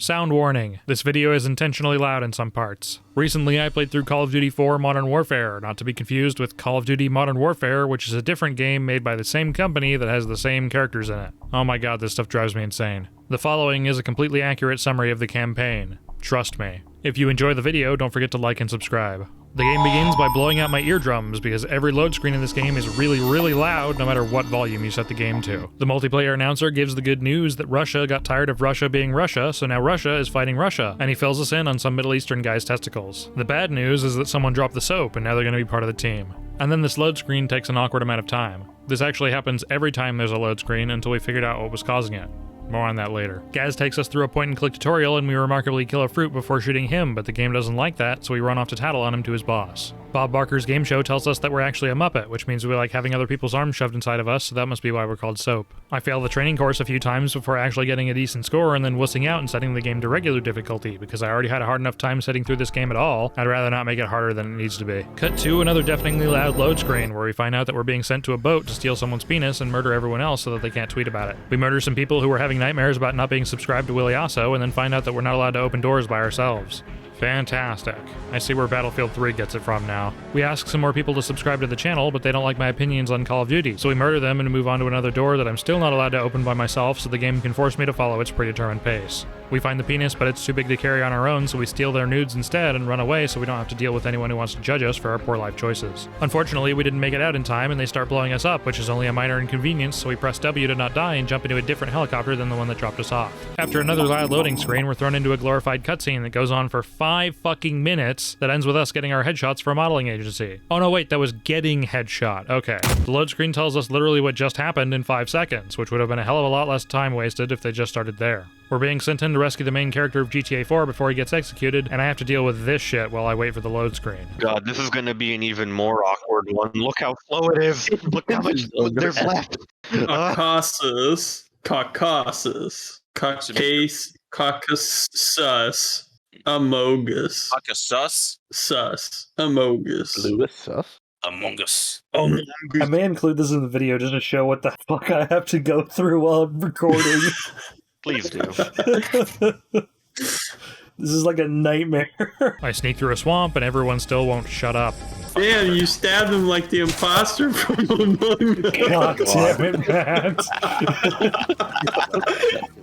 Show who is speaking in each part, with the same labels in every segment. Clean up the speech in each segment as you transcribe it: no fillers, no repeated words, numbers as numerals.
Speaker 1: Sound warning. This video is intentionally loud in some parts. Recently I played through Call of Duty 4 Modern Warfare, not to be confused with Call of Duty Modern Warfare, which is a different game made by the same company that has the same characters in it. Oh my god, this stuff drives me insane. The following is a completely accurate summary of the campaign. Trust me. If you enjoy the video, don't forget to like and subscribe. The game begins by blowing out my eardrums because every load screen in this game is really, really loud no matter what volume you set the game to. The multiplayer announcer gives the good news that Russia got tired of Russia being Russia, so now Russia is fighting Russia, and he fills us in on some Middle Eastern guy's testicles. The bad news is that someone dropped the soap and now they're going to be part of the team. And then this load screen takes an awkward amount of time. This actually happens every time there's a load screen until we figured out what was causing it. More on that later. Gaz takes us through a point-and-click tutorial and we remarkably kill a fruit before shooting him, but the game doesn't like that, so we run off to tattle on him to his boss. Bob Barker's game show tells us that we're actually a Muppet, which means we like having other people's arms shoved inside of us, so that must be why we're called soap. I fail the training course a few times before actually getting a decent score and then wussing out and setting the game to regular difficulty, because I already had a hard enough time setting through this game at all. I'd rather not make it harder than it needs to be. Cut to another deafeningly loud load screen where we find out that we're being sent to a boat to steal someone's penis and murder everyone else so that they can't tweet about it. We murder some people who were having nightmares about not being subscribed to Willy Asso and then find out that we're not allowed to open doors by ourselves. Fantastic. I see where Battlefield 3 gets it from now. We ask some more people to subscribe to the channel, but they don't like my opinions on Call of Duty, so we murder them and move on to another door that I'm still not allowed to open by myself, so the game can force me to follow its predetermined pace. We find the penis, but it's too big to carry on our own, so we steal their nudes instead and run away so we don't have to deal with anyone who wants to judge us for our poor life choices. Unfortunately, we didn't make it out in time and they start blowing us up, which is only a minor inconvenience, so we press W to not die and jump into a different helicopter than the one that dropped us off. After another loud loading screen, we're thrown into a glorified cutscene that goes on for 5 fucking minutes that ends with us getting our headshots for a modeling agency. Oh no, wait, that was getting headshot. Okay. The load screen tells us literally what just happened in 5 seconds, which would have been a hell of a lot less time wasted if they just started there. We're being sent in to rescue the main character of GTA 4 before he gets executed, and I have to deal with this shit while I wait for the load screen.
Speaker 2: God, this is gonna be an even more awkward one. Look how slow it is. Look how much there's left.
Speaker 3: Caucasus, Amogus.
Speaker 4: Caucasus?
Speaker 3: Sus. Amogus.
Speaker 5: Lewis Sus?
Speaker 4: Among Us.
Speaker 1: I may include this in the video just to show what the fuck I have to go through while I'm recording.
Speaker 2: Please do.
Speaker 1: This is like a nightmare. I sneak through a swamp and everyone still won't shut up.
Speaker 3: Damn, you stabbed him like the imposter from Among Us.
Speaker 1: God damn it, Matt.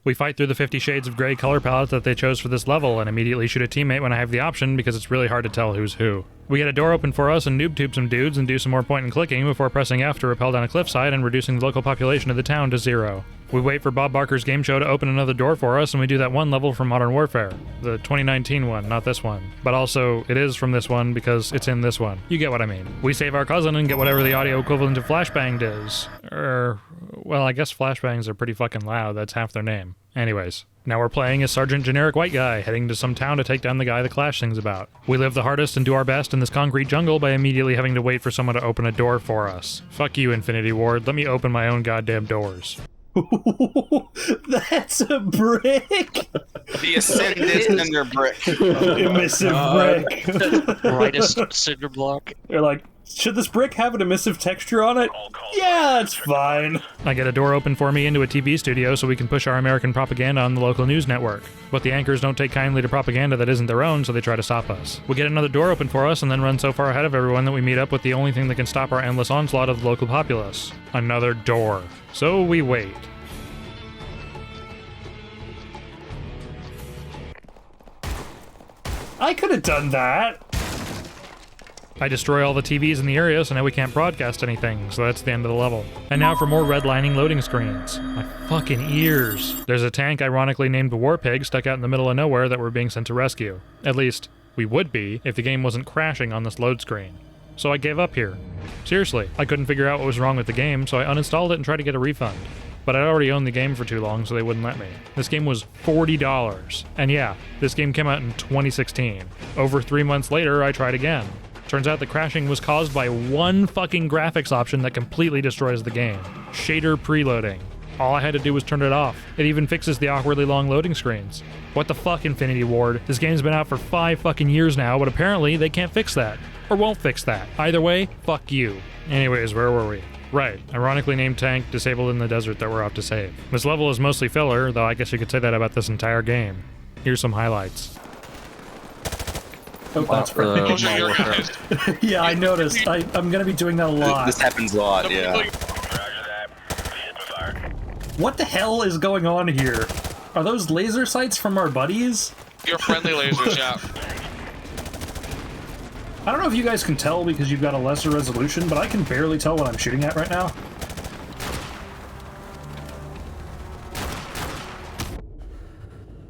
Speaker 1: We fight through the 50 Shades of Grey color palette that they chose for this level and immediately shoot a teammate when I have the option because it's really hard to tell who's who. We get a door open for us and noob tube some dudes and do some more point and clicking before pressing F to rappel down a cliffside and reducing the local population of the town to 0. We wait for Bob Barker's game show to open another door for us, and we do that one level from Modern Warfare. The 2019 one, not this one. But also, it is from this one because it's in this one. You get what I mean. We save our cousin and get whatever the audio equivalent of flashbanged is. Well, I guess flashbangs are pretty fucking loud, that's half their name. Anyways. Now we're playing as Sergeant Generic White Guy, heading to some town to take down the guy the Clash sings about. We live the hardest and do our best in this concrete jungle by immediately having to wait for someone to open a door for us. Fuck you, Infinity Ward. Let me open my own goddamn doors. That's a brick!
Speaker 4: The Ascendant Cinder Brick.
Speaker 1: Emissive brick.
Speaker 6: Brightest cinder block.
Speaker 1: They're like, should this brick have an emissive texture on it? Yeah, it's fine. I get a door open for me into a TV studio so we can push our American propaganda on the local news network. But the anchors don't take kindly to propaganda that isn't their own, so they try to stop us. We get another door open for us and then run so far ahead of everyone that we meet up with the only thing that can stop our endless onslaught of the local populace. Another door. So we wait. I could have done that. I destroy all the TVs in the area, so now we can't broadcast anything, so that's the end of the level. And now for more redlining loading screens. My fucking ears. There's a tank ironically named the War Pig stuck out in the middle of nowhere that we're being sent to rescue. At least, we would be if the game wasn't crashing on this load screen. So I gave up here. Seriously, I couldn't figure out what was wrong with the game, so I uninstalled it and tried to get a refund. But I'd already owned the game for too long, so they wouldn't let me. This game was $40. And yeah, this game came out in 2016. Over 3 months later, I tried again. Turns out the crashing was caused by one fucking graphics option that completely destroys the game. Shader preloading. All I had to do was turn it off. It even fixes the awkwardly long loading screens. What the fuck, Infinity Ward? This game's been out for 5 fucking years now, but apparently they can't fix that. Or won't fix that. Either way, fuck you. Anyways, where were we? Right, ironically named tank disabled in the desert that we're off to save. This level is mostly filler, though I guess you could say that about this entire game. Here's some highlights.
Speaker 5: Oh, that's right.
Speaker 6: Those are your guys.
Speaker 5: Yeah, I noticed. I'm gonna be doing that a lot.
Speaker 2: This happens a lot, yeah.
Speaker 5: What the hell is going on here? Are those laser sights from our buddies?
Speaker 6: Your friendly lasers, yeah.
Speaker 5: I don't know if you guys can tell because you've got a lesser resolution, but I can barely tell what I'm shooting at right now.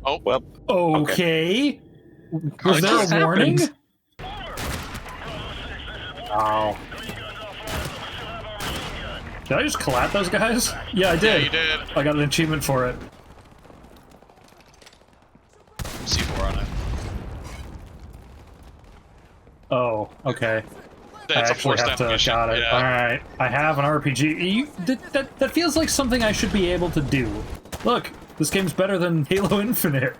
Speaker 6: Oh,
Speaker 2: Well,
Speaker 5: Okay. Was there a warning? Wow. Did I just collab those guys? Yeah, I did.
Speaker 6: yeah, you did.
Speaker 5: I got an achievement for it.
Speaker 6: C4 on it.
Speaker 5: Oh, okay. I
Speaker 6: That's a
Speaker 5: actually have
Speaker 6: four-step
Speaker 5: to.
Speaker 6: mission.
Speaker 5: Got it.
Speaker 6: Yeah.
Speaker 5: All right. I have an RPG. That feels like something I should be able to do. Look, this game's better than Halo Infinite.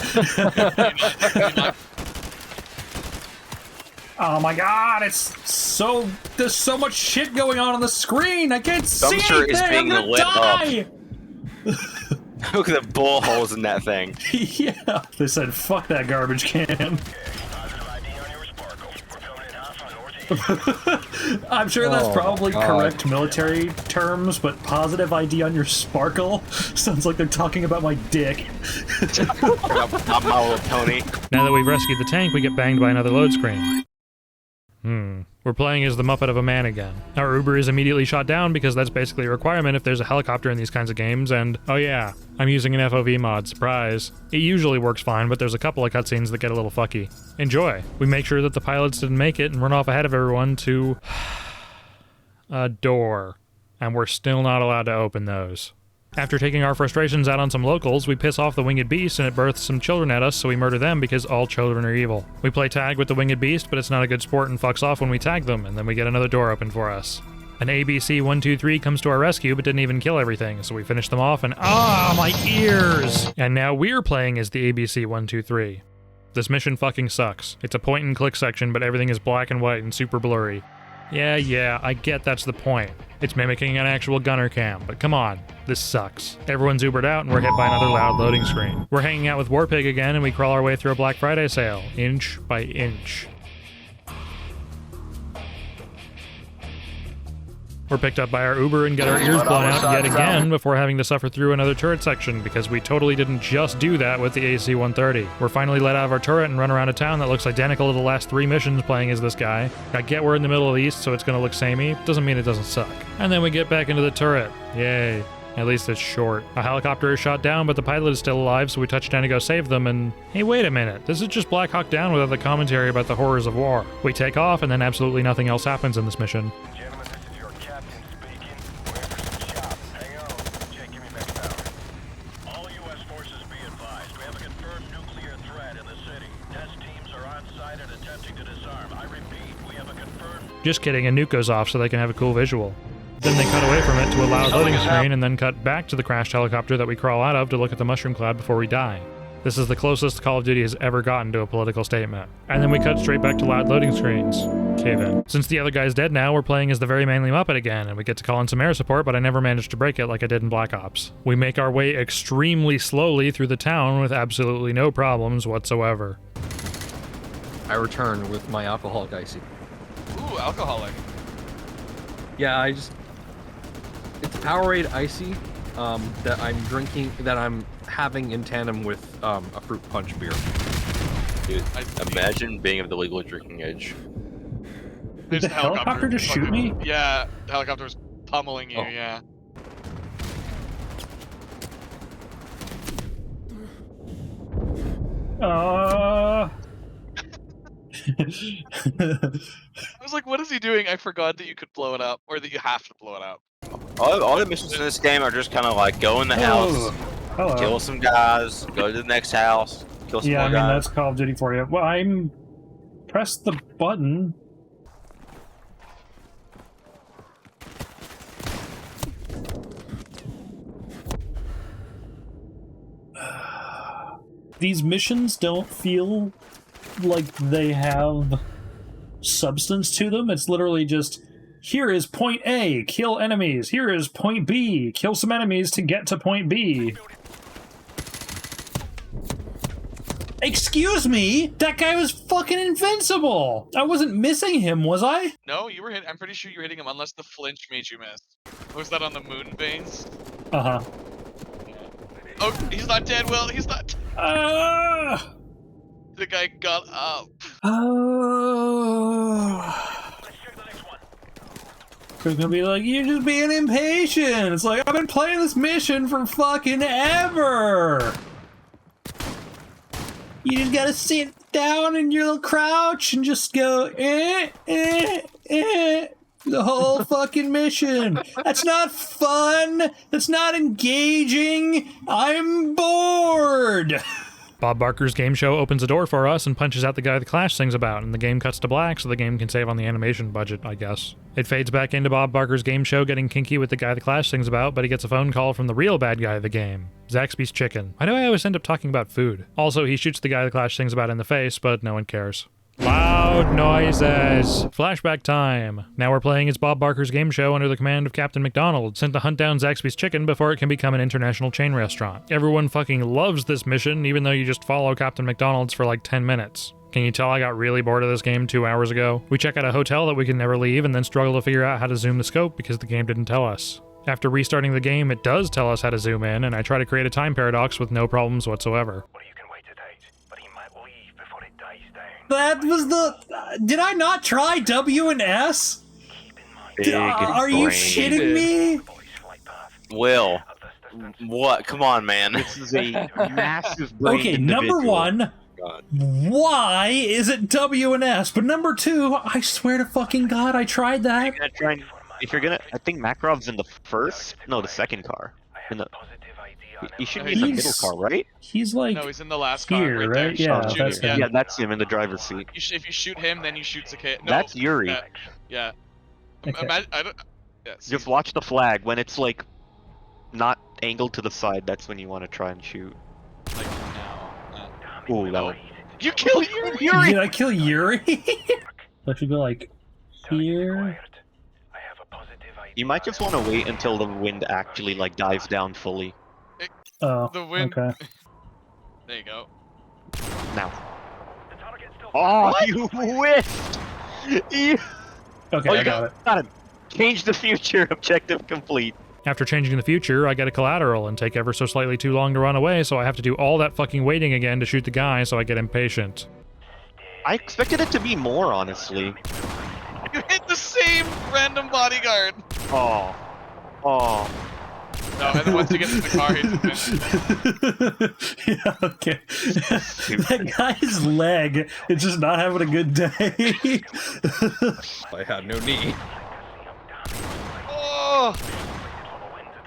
Speaker 5: Oh my God! It's so there's so much shit going on the screen. I can't see
Speaker 2: Dumpster
Speaker 5: anything.
Speaker 2: is being
Speaker 5: I'm gonna
Speaker 2: lit up.
Speaker 5: die.
Speaker 2: look at the bull holes in that thing.
Speaker 5: Yeah. They said, "Fuck that garbage can." I'm sure that's probably correct military terms, but positive ID on your sparkle sounds like they're talking about my dick.
Speaker 2: Not my little pony.
Speaker 1: Now that we've rescued the tank, we get banged by another load screen. We're playing as the Muppet of a Man again. Our Uber is immediately shot down because that's basically a requirement if there's a helicopter in these kinds of games, and oh yeah, I'm using an FOV mod, surprise. It usually works fine, but there's a couple of cutscenes that get a little fucky. Enjoy. We make sure that the pilots didn't make it and run off ahead of everyone to a door, and we're still not allowed to open those. After taking our frustrations out on some locals, we piss off the winged beast and it births some children at us, so we murder them because all children are evil. We play tag with the winged beast, but it's not a good sport and fucks off when we tag them, and then we get another door open for us. An ABC-123 comes to our rescue but didn't even kill everything, so we finish them off and my ears! And now we're playing as the ABC-123. This mission fucking sucks. It's a point and click section, but everything is black and white and super blurry. Yeah, I get that's the point. It's mimicking an actual gunner cam, but come on, this sucks. Everyone's Ubered out and we're hit by another loud loading screen. We're hanging out with Warpig again and we crawl our way through a Black Friday sale, inch by inch. We're picked up by our Uber and get our ears blown out yet again before having to suffer through another turret section because we totally didn't just do that with the AC-130. We're finally let out of our turret and run around a town that looks identical to the last 3 missions playing as this guy. I get we're in the middle of the East, so it's gonna look samey. Doesn't mean it doesn't suck. And then we get back into the turret. Yay. At least it's short. A helicopter is shot down, but the pilot is still alive, so we touch down to go save them, and hey, wait a minute. This is just Black Hawk Down without the commentary about the horrors of war. We take off, and then absolutely nothing else happens in this mission. Just kidding, a nuke goes off so they can have a cool visual. Then they cut away from it to a loud loading screen and then cut back to the crashed helicopter that we crawl out of to look at the mushroom cloud before we die. This is the closest Call of Duty has ever gotten to a political statement. And then we cut straight back to loud loading screens. Cave in. Since the other guy's dead now, we're playing as the very manly Muppet again, and we get to call in some air support, but I never managed to break it like I did in Black Ops. We make our way extremely slowly through the town with absolutely no problems whatsoever.
Speaker 7: I return with my alcoholic icy.
Speaker 6: Ooh, alcoholic.
Speaker 7: Yeah, it's a Powerade icy that I'm drinking, that I'm having in tandem with a fruit punch beer.
Speaker 2: Dude, imagine being of the legal drinking age.
Speaker 5: Did the helicopter just shoot me?
Speaker 6: Yeah, the helicopter's pummeling you,
Speaker 7: Oh.
Speaker 6: yeah. I was like, what is he doing? I forgot that you could blow it up, or that you have to blow it up.
Speaker 2: All the missions in this game are just kind of like go in the house,
Speaker 5: Hello.
Speaker 2: kill some guys, go to the next house, kill some
Speaker 5: Yeah, I
Speaker 2: more
Speaker 5: mean,
Speaker 2: guys.
Speaker 5: that's Call of Duty for you. Well, I'm... Press the button. These missions don't feel like they have substance to them. It's literally just, here is point A, kill enemies. Here is point B, kill some enemies to get to point B. Excuse me? That guy was fucking invincible! I wasn't missing him, was I?
Speaker 6: No, you were hitting. I'm pretty sure you were hitting him unless the flinch made you miss. Was that on the moon veins?
Speaker 5: Uh-huh.
Speaker 6: Oh, he's not dead, Will. He's not. The guy got up.
Speaker 5: He's gonna be like, you're just being impatient. It's like, I've been playing this mission for fucking ever. You just gotta sit down in your little crouch and just go, the whole fucking mission. That's not fun. That's not engaging. I'm bored.
Speaker 1: Bob Barker's game show opens a door for us and punches out the guy the Clash sings about, and the game cuts to black so the game can save on the animation budget, I guess. It fades back into Bob Barker's game show getting kinky with the guy the Clash sings about, but he gets a phone call from the real bad guy of the game, Zaxby's Chicken. Why do I always end up talking about food? Also, he shoots the guy the Clash sings about in the face, but no one cares. Loud noises! Flashback time! Now we're playing as Bob Barker's game show under the command of Captain McDonald, sent to hunt down Zaxby's Chicken before it can become an international chain restaurant. Everyone fucking loves this mission, even though you just follow Captain McDonald's for like 10 minutes. Can you tell I got really bored of this game 2 hours ago? We check out a hotel that we can never leave and then struggle to figure out how to zoom the scope because the game didn't tell us. After restarting the game, it does tell us how to zoom in, and I try to create a time paradox with no problems whatsoever.
Speaker 5: That was the... Did I not try W and S? Are you shitting me?
Speaker 2: Will. What? Come on, man. This is a massive brain
Speaker 5: Okay, number
Speaker 2: individual.
Speaker 5: one, why is it W and S? But number two, I swear to fucking God, I tried that.
Speaker 2: If you're gonna, I think Makarov's in the second car. He should be in the middle car, right?
Speaker 5: He's like
Speaker 6: No, he's in the last
Speaker 5: here,
Speaker 6: car right there.
Speaker 5: right? Yeah,
Speaker 6: Shoot
Speaker 5: that's
Speaker 6: him.
Speaker 5: him.
Speaker 2: Yeah, that's him in the driver's seat.
Speaker 6: If you shoot him, then you shoot Zakay. No,
Speaker 2: That's Yuri.
Speaker 6: Yeah.
Speaker 5: Okay.
Speaker 6: I don't. Yeah,
Speaker 2: Just watch the flag. When it's like not angled to the side, that's when you want to try and shoot.
Speaker 6: like no.
Speaker 2: Ooh, that would...
Speaker 6: You killed Yuri.
Speaker 5: Did I kill Yuri? I should go like here.
Speaker 2: You might just want to wait until the wind actually like dies down fully.
Speaker 5: Oh,
Speaker 6: The wind.
Speaker 5: okay.
Speaker 6: There you go.
Speaker 2: Now. Oh, you whiffed! You...
Speaker 5: Okay, I got it.
Speaker 2: Got him. Change the future. Objective complete.
Speaker 1: After changing the future, I get a collateral and take ever so slightly too long to run away, so I have to do all that fucking waiting again to shoot the guy, so I get impatient.
Speaker 2: I expected it to be more, honestly.
Speaker 6: You hit the same random bodyguard.
Speaker 2: Oh. Oh.
Speaker 6: No, and then once you get to the car, he's
Speaker 5: Yeah, okay. That guy's leg is just not having a good day.
Speaker 7: I had no knee.
Speaker 6: Oh!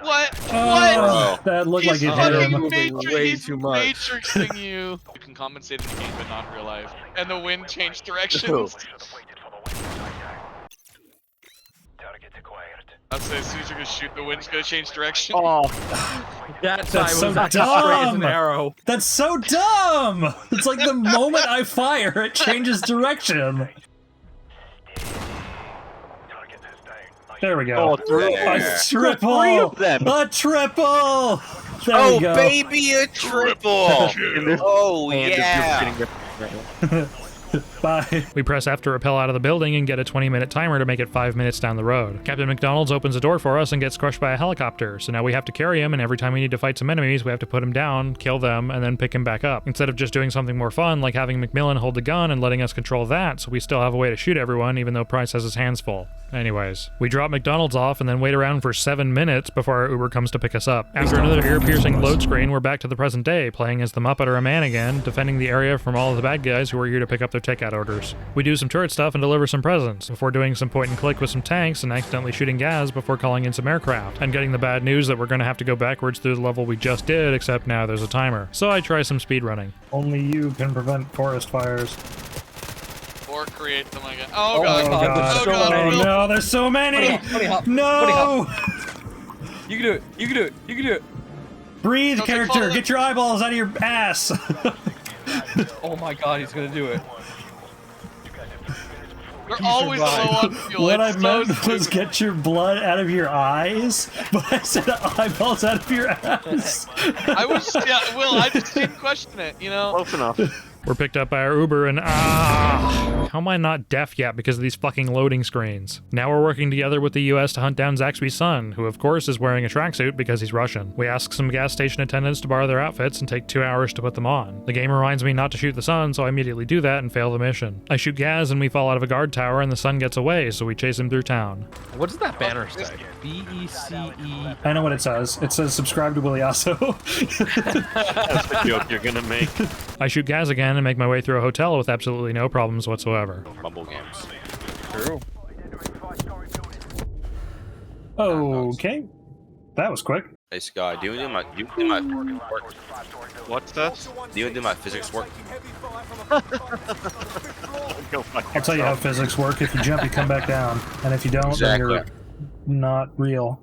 Speaker 6: What?
Speaker 5: Oh,
Speaker 6: What?
Speaker 5: that looked like
Speaker 6: He's
Speaker 5: it hit
Speaker 6: fucking
Speaker 5: him.
Speaker 7: Way
Speaker 6: he's
Speaker 7: too much.
Speaker 6: matrixing you. You can compensate in the game, but not in real life. And the wind changed directions. I'll say as soon as you're gonna shoot, the wind's gonna change direction.
Speaker 2: Oh.
Speaker 7: That time
Speaker 5: That's so
Speaker 7: was straight as an
Speaker 5: dumb.
Speaker 7: arrow.
Speaker 5: That's so dumb! It's like the moment I fire, it changes direction. There we go.
Speaker 2: Oh, three.
Speaker 5: A triple!
Speaker 2: Three of them.
Speaker 5: A triple! There
Speaker 4: Oh,
Speaker 5: we go.
Speaker 4: baby, a triple! Oh, yeah!
Speaker 5: Bye.
Speaker 1: We press F to rappel out of the building and get a 20-minute timer to make it 5 minutes down the road. Captain McDonald's opens a door for us and gets crushed by a helicopter, so now we have to carry him, and every time we need to fight some enemies, we have to put him down, kill them, and then pick him back up. Instead of just doing something more fun, like having Macmillan hold the gun and letting us control that, so we still have a way to shoot everyone, even though Price has his hands full. Anyways, we drop McDonald's off and then wait around for 7 minutes before our Uber comes to pick us up. After another ear-piercing load screen, we're back to the present day, playing as the Muppet or a man again, defending the area from all of the bad guys who are here to pick up their takeout orders. We do some turret stuff and deliver some presents, before doing some point and click with some tanks and accidentally shooting gas before calling in some aircraft, and getting the bad news that we're gonna have to go backwards through the level we just did, except now there's a timer. So I try some speed running.
Speaker 5: Only you can prevent forest fires.
Speaker 6: Or create them again. Oh god.
Speaker 5: God.
Speaker 6: Oh god.
Speaker 5: Oh
Speaker 6: Will.
Speaker 5: no, there's so many!
Speaker 7: Buddy hop.
Speaker 5: No!
Speaker 7: You can do it. You can do it. You can do it.
Speaker 5: Breathe,
Speaker 6: Don't
Speaker 5: character!
Speaker 6: follow
Speaker 5: Get your eyeballs out of your ass!
Speaker 7: Oh my god, he's gonna do it.
Speaker 6: We're always low on fuel.
Speaker 5: What I
Speaker 6: It's so
Speaker 5: meant was
Speaker 6: stupid.
Speaker 5: get your blood out of your eyes, but I said eyeballs out of your ass.
Speaker 6: I was, yeah, Will, I just didn't question it, you know?
Speaker 2: Close enough.
Speaker 1: We're picked up by our Uber and how am I not deaf yet because of these fucking loading screens? Now we're working together with the US to hunt down Zaxby's son, who of course is wearing a tracksuit because he's Russian. We ask some gas station attendants to borrow their outfits and take 2 hours to put them on. The game reminds me not to shoot the son, so I immediately do that and fail the mission. I shoot Gaz and we fall out of a guard tower and the son gets away, so we chase him through town.
Speaker 7: What does that banner say? BECE.
Speaker 5: I know what it says. It says subscribe to Willie Asso.
Speaker 2: That's the joke you're gonna make.
Speaker 1: I shoot Gaz again and make my way through a hotel with absolutely no problems whatsoever.
Speaker 4: Mumble games.
Speaker 7: True.
Speaker 5: Okay. That was quick.
Speaker 4: Hey Sky, do you do my work?
Speaker 2: What's that?
Speaker 4: Do you do my physics work?
Speaker 2: Go fuck
Speaker 5: I'll tell you how physics work. If you jump, you come back down. And if you don't, then
Speaker 4: Exactly.
Speaker 5: you're not real.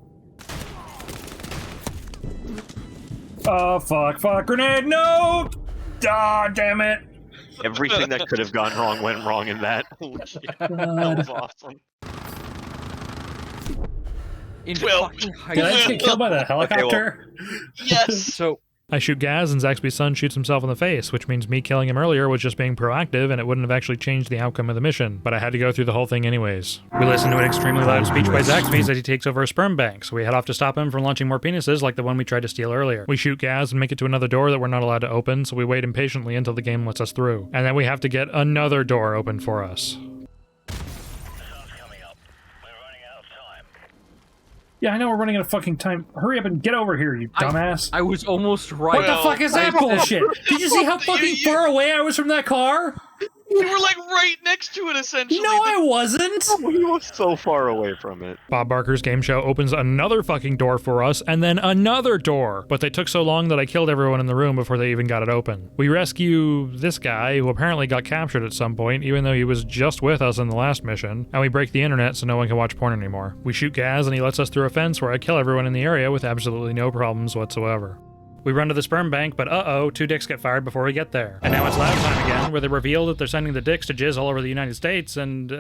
Speaker 5: Oh, fuck, grenade, no! Ah, damn it!
Speaker 2: Everything that could have gone wrong went wrong in that. Holy shit. That was awesome.
Speaker 6: Will.
Speaker 5: Did I just get killed by the helicopter?
Speaker 6: Yes!
Speaker 7: So
Speaker 1: I shoot Gaz and Zaxby's son shoots himself in the face, which means me killing him earlier was just being proactive and it wouldn't have actually changed the outcome of the mission, but I had to go through the whole thing anyways. We listen to an extremely loud speech by Zaxby's as he takes over a sperm bank, so we head off to stop him from launching more penises like the one we tried to steal earlier. We shoot Gaz and make it to another door that we're not allowed to open, so we wait impatiently until the game lets us through. And then we have to get another door open for us.
Speaker 5: Yeah, I know we're running out of fucking time. Hurry up and get over here, you dumbass.
Speaker 7: I was almost right.
Speaker 5: What the fuck is that bullshit? Did you see how fucking far away I was from that car?
Speaker 6: You were like right next to it, essentially.
Speaker 5: No, I wasn't.
Speaker 2: We were so far away from it.
Speaker 1: Bob Barker's game show opens another fucking door for us, and then another door. But they took so long that I killed everyone in the room before they even got it open. We rescue this guy, who apparently got captured at some point, even though he was just with us in the last mission, and we break the internet so no one can watch porn anymore. We shoot Gaz, and he lets us through a fence where I kill everyone in the area with absolutely no problems whatsoever. We run to the sperm bank, but uh-oh, 2 dicks get fired before we get there. And now it's loud time again, where they reveal that they're sending the dicks to jizz all over the United States, and,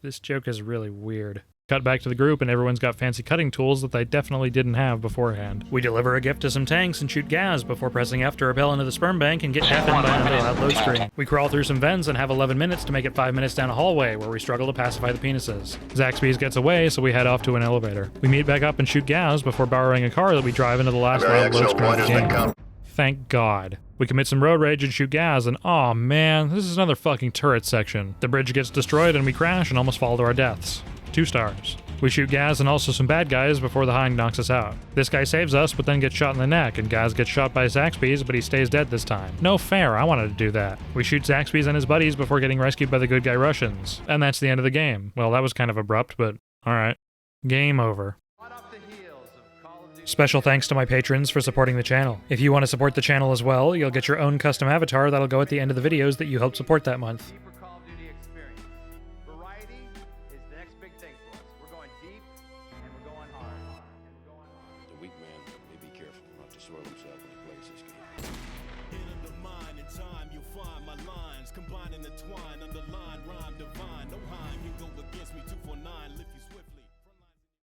Speaker 1: this joke is really weird. Cut back to the group, and everyone's got fancy cutting tools that they definitely didn't have beforehand. We deliver a gift to some tanks and shoot Gaz before pressing F to repel into the sperm bank and get deafened by another loud load screen. We crawl through some vents and have 11 minutes to make it 5 minutes down a hallway where we struggle to pacify the penises. Zaxby's gets away, so we head off to an elevator. We meet back up and shoot Gaz before borrowing a car that we drive into the last loud load screen of the game. Thank God. We commit some road rage and shoot Gaz, and aw man, this is another fucking turret section. The bridge gets destroyed and we crash and almost fall to our deaths. 2 stars. We shoot Gaz and also some bad guys before the Hind knocks us out. This guy saves us, but then gets shot in the neck, and Gaz gets shot by Zaxby's, but he stays dead this time. No fair, I wanted to do that. We shoot Zaxby's and his buddies before getting rescued by the good guy Russians. And that's the end of the game. Well, that was kind of abrupt, but alright. Game over. Special thanks to my patrons for supporting the channel. If you want to support the channel as well, you'll get your own custom avatar that'll go at the end of the videos that you help support that month.
Speaker 8: The weak man may be careful not to soil himself when he plays this game.